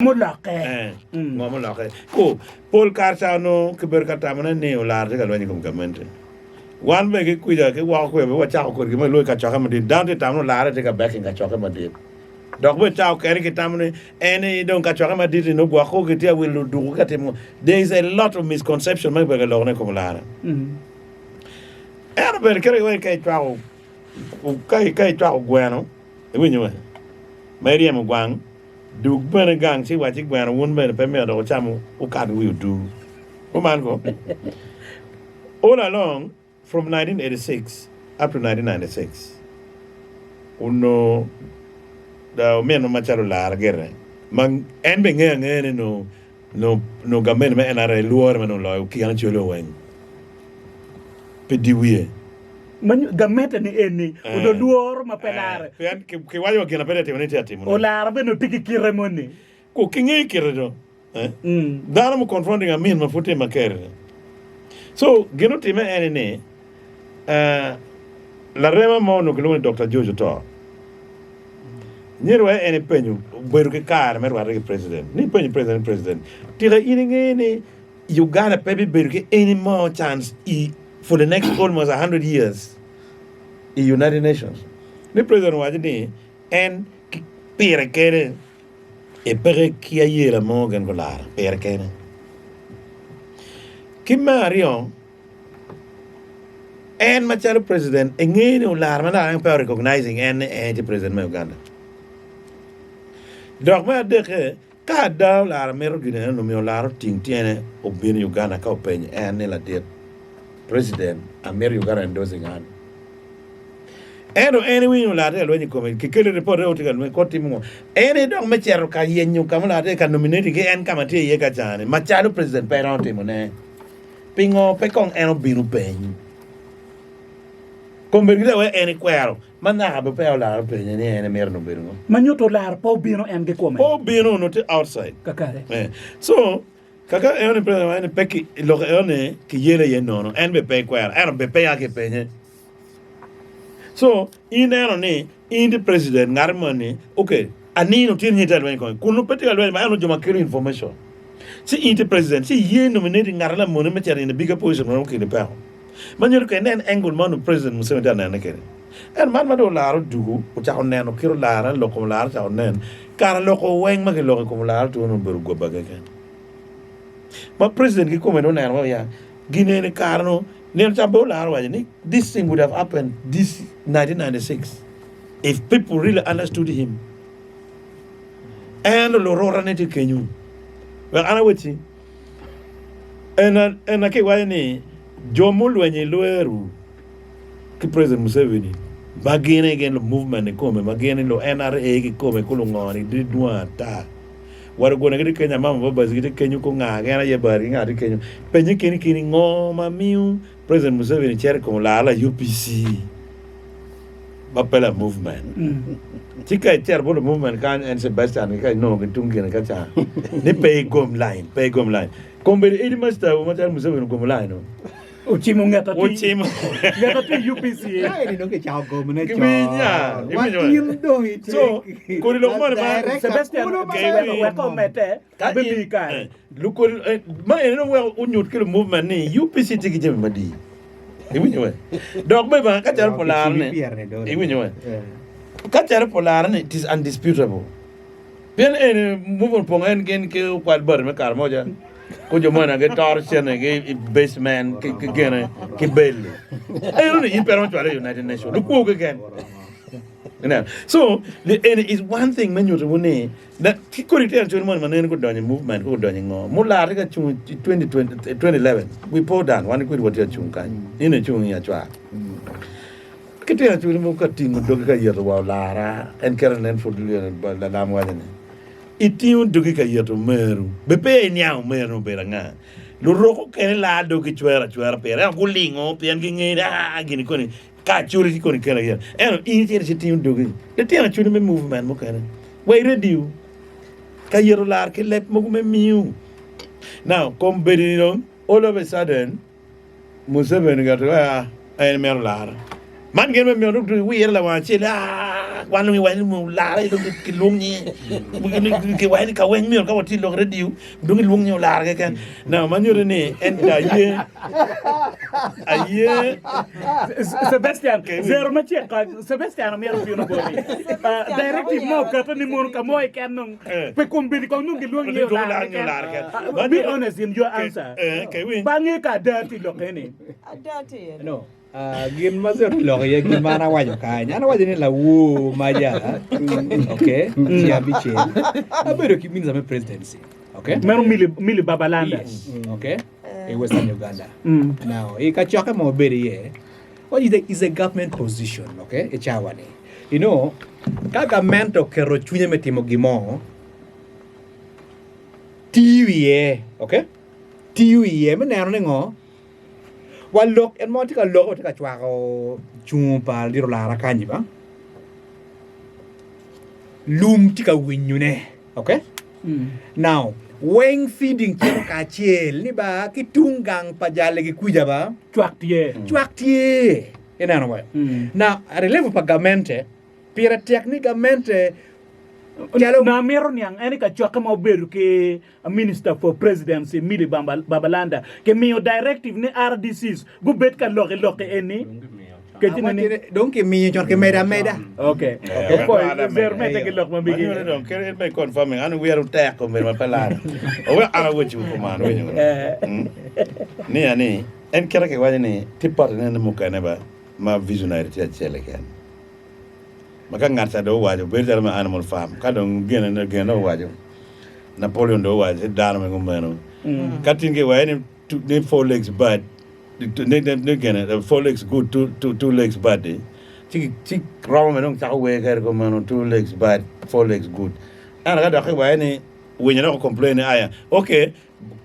Mulake. Mulake. Ko Paul Carsano ke berkatamana ne olar ke kalwani kum kamente. Wan be ke kuida ke wa ko be wa cha ko ke me lo ka cha ka madi down te tamno lara te ka backing ka cha ka madi. Dok be cha ke ke tamne ene don ka cha ka madi no gwa ko ke te will do ka te mo. There is a lot of misconception me be ke lo ne kum lara. Era be ke we ke cha o kai cha o gwano. E wi nyu. Mary am gwang. Du bene gang chi wa chi gwana won bene pe me do chamo o kan we do. O man go. All along from 1986 up to 1996. Uno da me no macharo la guerra. Man en be ngene no gamen me enare luor me no lo ki an cholo wen. Pe diwie. Man gamete ni eni udo duor ma pelare Ke wayo ke na pele te monete ati mo. Olara be no tiki kiremoni Ko kinge kiredo. Dara mo confronting a min ma fote makere. So geno time ene la rema mo no kilo Dr. Jojo to. Nyerwa ene penyu beru ke kar merwa re president. Ni penyu president. Tira ininge ne Uganda pebi beru ke any more chance for the next almost 100 years in United Nations. The president was there and pere kere e pere kia yera morgan golar pere kere. Kim Marion and Machalo president engene ular mana ang recognizing and the president of Uganda. Dogma de ka da lar mero gine no mi lar ting tiene obin Uganda ka open and la de president America Uganda endorsing hand. Eno anyway no la when you come ke kele report o tigal me koti mo ene dong me chero ka yenyu kamala de ka nominate ke en kamate ye ka jane machalo president peronte mo ne pingo pe kong eno binu pen convergile we ene kwero mana be pe la pe ne ene mer no binu manyoto lar po bino en ge come po binu no te outside kakare so kaka ene president ene peki lo ene ki yele ye no en be pe kwero ene be pe ya ke pe ne. So, in the president, Narmani, okay, I need to tell you that when you couldn't particularly, I don't know information. See, in the president, see, ye nominating Narla Monument in the bigger position, okay, the power. Man, you can then angle man of president Muslim and again. And man, Lara do, which are nan, or Lara, local Lara, or nan, Car local wang, make a local Lara to go back again. But president, you come on, yeah, Guinea Carno. This thing would have happened this 1996 if people really understood him. And Lorora Neti Kenyu. Well, I know and I can't Jomul when you loeru President Museveni. Bagin again the movement come, again in the NRA come, Kulungoni, did one ta. What going to get Kenya Mamma, but get Kenya Kunga, and I barring out the Kenya. Penny Kenny no, Mamiu, President Museveni Cherko Lala UPC. Bapella movement. Tika terrible movement can and Sebastian, no, Tungi and Kacha. They pay gum line. Come be 80 master, what Museveni come line. Uchimungata Uchim UPC. I don't get how go minute. What you doing? So, could you look Sebastian welcome mete baby kai. Look my well unyut kill movement ni UPC tiki jemadi. Iwinyo. Dog beba kachar polar ne. Iwinyo. Kachar polar ne it is undisputable. Bien move pong en gen ke kwal bar me kar moja. Kujo mana ke torsion ke basement ke gene ke belly. Ayo ni impero chwale United Nations. Look who again. So the is one thing when you to that Kikurita German man go down movement go down Mular 2011 we poured down one quid what you're chung in a chung ya chwa. Kitia to remove cutting Doga year wa Lara and Karen for the Lam Waden. Itiu Dugika year to Meru. Bepe nyao Meru Beranga. Luroko can la dogichwera pera gulingo pianging agini Kachuri con here. And team doing the Tiana movement mokana. Wait ready. Kayerolar ke lep mogume miu. Now come bedino all of a sudden Museveni got and Merlar. Man get me on to we la one chilla wan lu wa mu la ra do ki lum ni ki wa ni ka wen mi ka wati lo rediu do ngi lum ni la ga ken na man yo ni en da ye aye Sebastian Zeru ma che ka Sebastian mi ro fino bori directive mo ka to ni mo ka mo e ken nung pe kombini ko nung lu ngi la be honest in your answer bangi ka dirty lo kene Dirty. No. Gin mazur lo ya gimana wajo kanya. Ana wajo ni la wo majala. Okay. Ya biche. Abero ki means I'm a presidency. Okay. Meron mili babalanda. Yes. Okay. In Western Uganda. Now, ikachoka mo beri ye. What is a government position, okay? Echawane. You know, government okero chunye metimo gimo. Tiwiye, okay? Tiwiye menano ngo. Walok en mo tika loko tika chwako chumpa liro lara kanyi ba. Lum tika winyune, okay? Now, weng feeding kero kachiel ni ba kitungang pajale ki kuja ba chwak tie ena no way. Now, a relevo pagamente pira technicamente na meron yang eni ka chwaka mo beru ke a minister for presidency mili babalanda ke mio directive ni RDCs gu bet ka loke eni ke tinani donc mi ñor ke meda okay ko Zeru meta ke lok mo bigi no no ke be confirming anu we are ta ko me pala o we ara wo chu ko man we ni ani en kera ke wani ni tipar ne mo kana ba ma visionary ti chele ken maka ngata do wajo be dal ma animal farm ka don gena wajo Napoleon do wajo dano me ngumeno katin ke wani ne 4 legs but the 4 legs good, two legs bad. Chick round me don't we get go man 2 legs bad, 4 legs good. And I got to any when you not complain okay,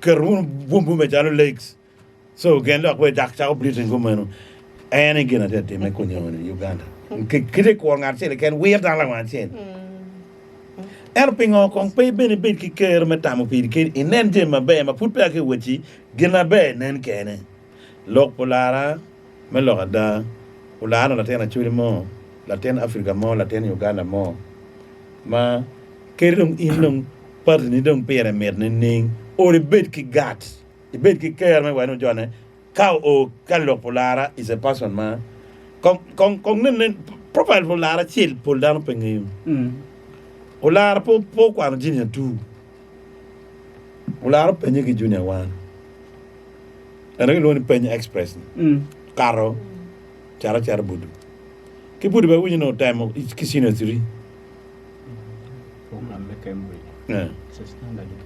kerun boom me legs. So again look we jack chow bleeding go man. And again at that me ko in Uganda. Kide ko ngar se ken we have la wan sen. Erpingo kong pe bene bit ki ker me tamu pi ki inen je ma be ma put pa ke wechi gina be nen kene. Lok Olara, me lokada, Olara la tena churi mo, la tena Africa mo, la tena Uganda mo. Ma kerung inung part ni dong pere mer ning or bet ki gat. I bet ki ker me wanu jone. Ka o kan lok Olara is a person ma. Kong nen profile Olara chill pull down pengi. Olara po kwa junior 2. Olara pengi ki junior 1. And I don't penny express. Caro, Chara Budu. Kibudu by winning no time of each casino 3.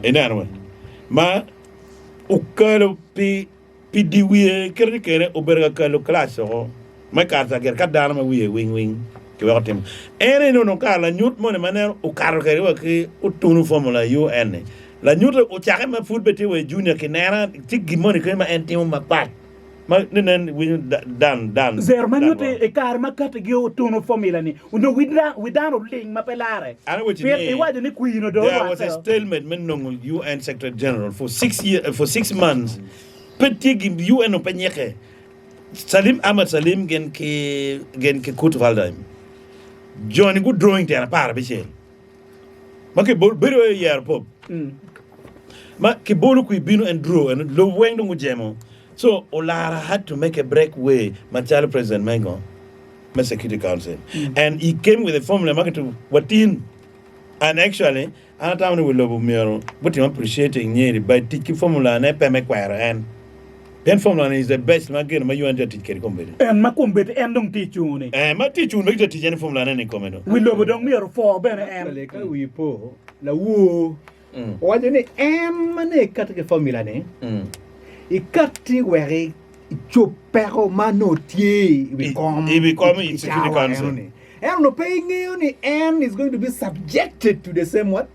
In that way. Ma Ukalo Pidiwe, Kerikere, Oberga Kalo class or my cards I get cut down my wing. About him. And no car, Newt Money Manel, Ukaro Kerwaki, Utunu formula, UN. La nyuta o chake ma food beti we junior kinera tiki money kema entimu mapat ma nenen we dan Zeru ma nyuta e kar ma kata gi o tono formula ni no we down ling ma pelare ana what you mean e waje ni kuino do there was a stalemate men no UN Secretary General for 6 months petit UN openyeke Salim Ahmed Salim gen ke kut valdaim Johnny good drawing tena para bichel ma ke bero year pop Ma kibolu ku binu and draw and lo wendo ngujemo. So Olara had to make a breakaway. Machalo President Mengo, my Security Council, and he came with a formula market to Watin. And actually, I time we love Miro, but I'm appreciating nearly by tiki formula and epemequire and then formula is the best market my UN ticket company. And makumbet endong tichuni. And my teacher make the teaching formula any comment. We love don't mirror for ben and we po la wo waje ni mane katike formula ne I kati were chopero manotie become Security Council. And no paying only and is going to be subjected to the same what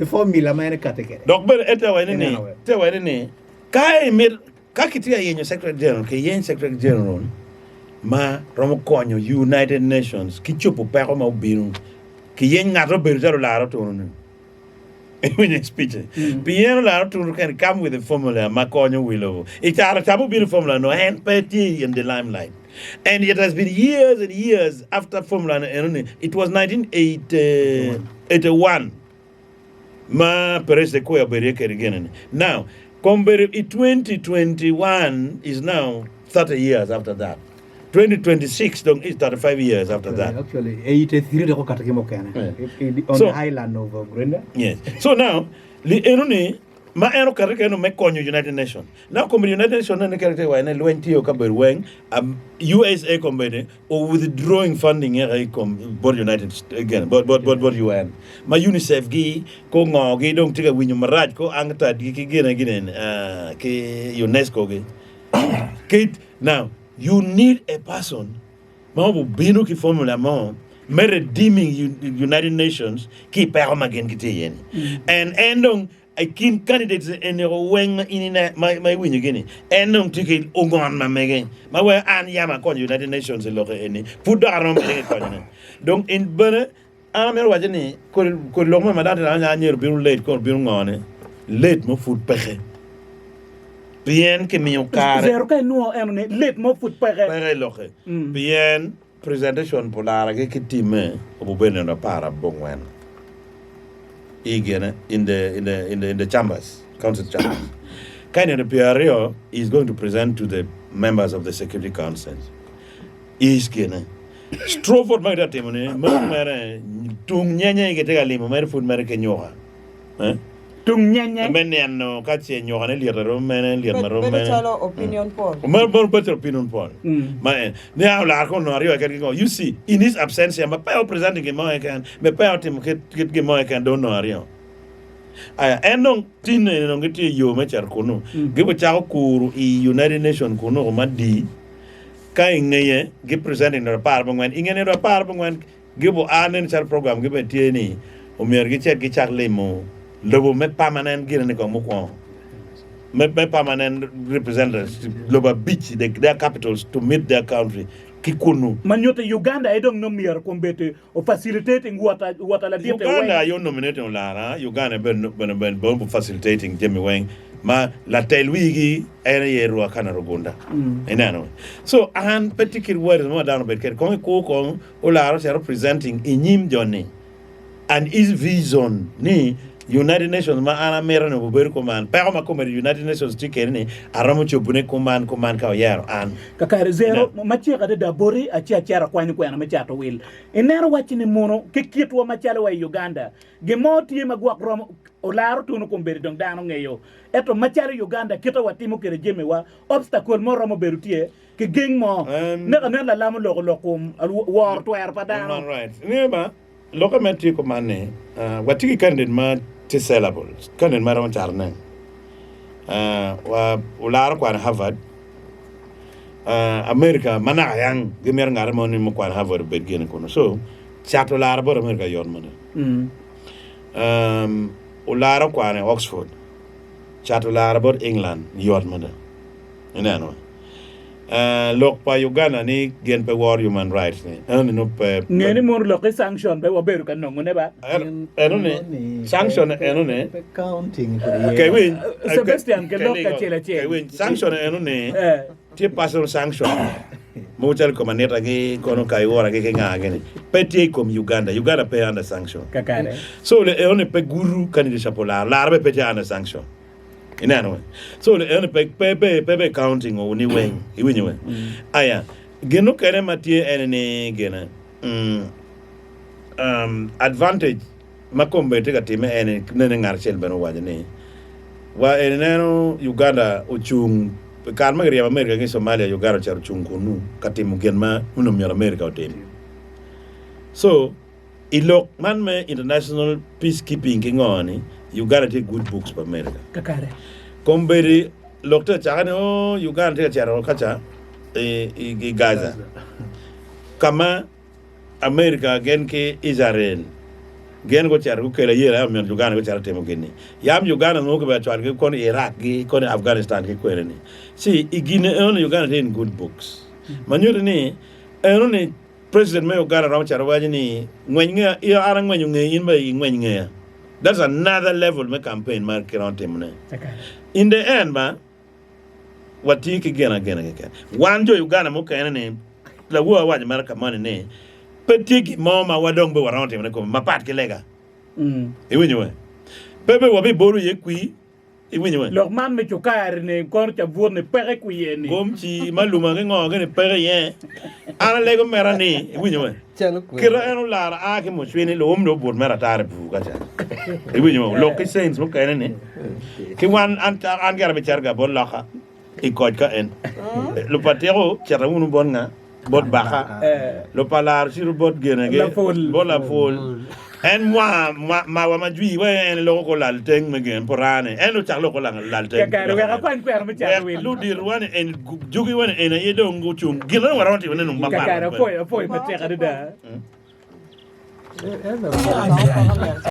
formula man katike. Donc ben eta wene ne kai mir kakitia yenyo Secretary General ke yen Secretary General ma romo konyo United Nations ki chopo pero ma ubinu ki yen ngato beru la to no when you speech bien la to can come with the formula ma konyo willow it are tabu bin formula no hand petty in the limelight And it has been years and years after Formula. It was 1981. Ma Perez de Koya Birkett again. Now, 2021 is now 30 years after that. 2026 is 35 years after that. Actually, 83 on the island of Greenland. Yes. So now, ma eno kareke no mekonyo United Nations. Now come United Nations na kareke wa na luenti o kaberweng USA kombede or withdrawing funding here come board United again board UN. Ma UNICEF gi ko ngo gi dong tiga winyo maraj ko angta gi gene ke UNESCO gi. Kid now you need a person ma bu binu ki formula mo me redeeming United Nations ki perma gen kite yen. And endong I kin candidates in the wing in my win again. And no ticket Ogon my megan. My way and Yama con United Nations in local any. Put down on the Don't in Burner. I'm a wajani could long my dad and near being late called being on late mo food peche. Bien que mi car. Zeru kai no ene late mo food peche. Very local. Bien presentation polar ke team obubene na para bongwen. Again in the chambers, council chambers. Kind of the PRO is going to present to the members of the Security Council. Is gonna Stropford magda temone, mere tung nyanya getega limo, mere food mere kenyoha. Tung nyanya. Men no kache nyoha ne lira romene lira romene. Better opinion poll. More better opinion poll. Man, now la ko no rio go. You see, in his absence, my pal presenting him I can, me pal team get mo I can don't know rio. And non tin no get you me char kono. Give cha kuru United Nations kono ma di. Kai ngeye give presenting the parliament when ingene the parliament when give anen char program give tieni o mer gi chet gi char lemo. Lobo me permanent gine ko mo ko. Me permanent representatives to Loba Beach, their capitals, to meet their country. Kikunu. Manyote Uganda, I don't know me or combete or facilitating what I did. Uganda, you're nominating Olara. Uganda, ben facilitating Jimmy Wang. Ma la telwigi ere ro kana rogunda. Enano. So an particular word is more down Birkett. Kong ko Olara is representing inyim Johnny. And his vision ni United Nations ma ana mera no buber command pa ma ko United Nations tikene aramo chobune command ka yaro an kakare Zeru machi ka da bori a chi achara kwani ko na machi to will enero wachini mono ke kitwa machale wa Uganda ge moti magwak rom Olara Otunnu komberi dong dano ngeyo eto machale Uganda kita watimo kere jeme wa obstacle mo romo berutie ke geng mo ne la lamu lokum war to er padano right neba lokamenti ko manne watiki candidate ma syllables candidate ma ron charne wa Olara kwa Harvard America mana yang gemer ngar mo ni mo kwa Harvard begin kono so chat Olara bor America yor mo Olara kwa Oxford chat Olara bor England yor mo enano lok pa Uganda ni gen pe war human rights ni no pe ngeni mor lok sanction be waberu kan ngone ba ne sanction ne Counting. okay win Sebastian ke lok ka chela okay win sanction ne ti paso sanction mo chal ko maneta ge kono kai ora ge ngage ni pe ti kom Uganda pe under sanction kakare so le pe guru kanidi Polar la be pe under sanction inano so le pe counting o ni wen iwinyo aya geno kere matie ene gena advantage makombe te katime ene nene ngar chel beno wajane wa eneno Uganda uchung kan magri America ke Somalia Uganda char chung kunu katimu genma uno mi America otem so ilok man me international peacekeeping ngoni Uganda take good books for America. kakare Komberi lokta chakane Uganda take charo kacha Gaza. Kama America gen ke Israel. Gen go charo kele yera am Uganda go charo temo geni. Yam Uganda no ko ba charo ke kon Iraq ke kon Afghanistan ke kwere ni. See igine Uganda in good books. Manyo ni ne president me Uganda ram charo wajini ngwenga ya arang ngwenyu ngeyin ba ngwenga. That's another level my campaign mark around him. In the end, watiki again. One jo Uganda mo ka name la wo wa America money ne petiki mama wadong be around him ko mapat ke lega e winyo bebe wa be boru ye kui e winyo leur man me chukar ne kor cha vur ne pere ku ye ni gomchi maluma ke ngo ke pere ye ana lego merani e winyo kira eno lara a ke mo shwini lo mdo bur mera tare bu ka cha e winyo lo ke sense mo ka ne ke wan an gar be charga bon laha e ko ka en lo patero chara unu bon nga bot baxa lo palar sur bot gene ge bola fol en moi ma wa majui we en lo ko lal teng me gen porane en lo chaklo ko lal teng ka ro ga kwan kwer me cha we lu dir wan en jugi wan en yedo ngo chum gila waranti wan no mapa ka ro foi me cha da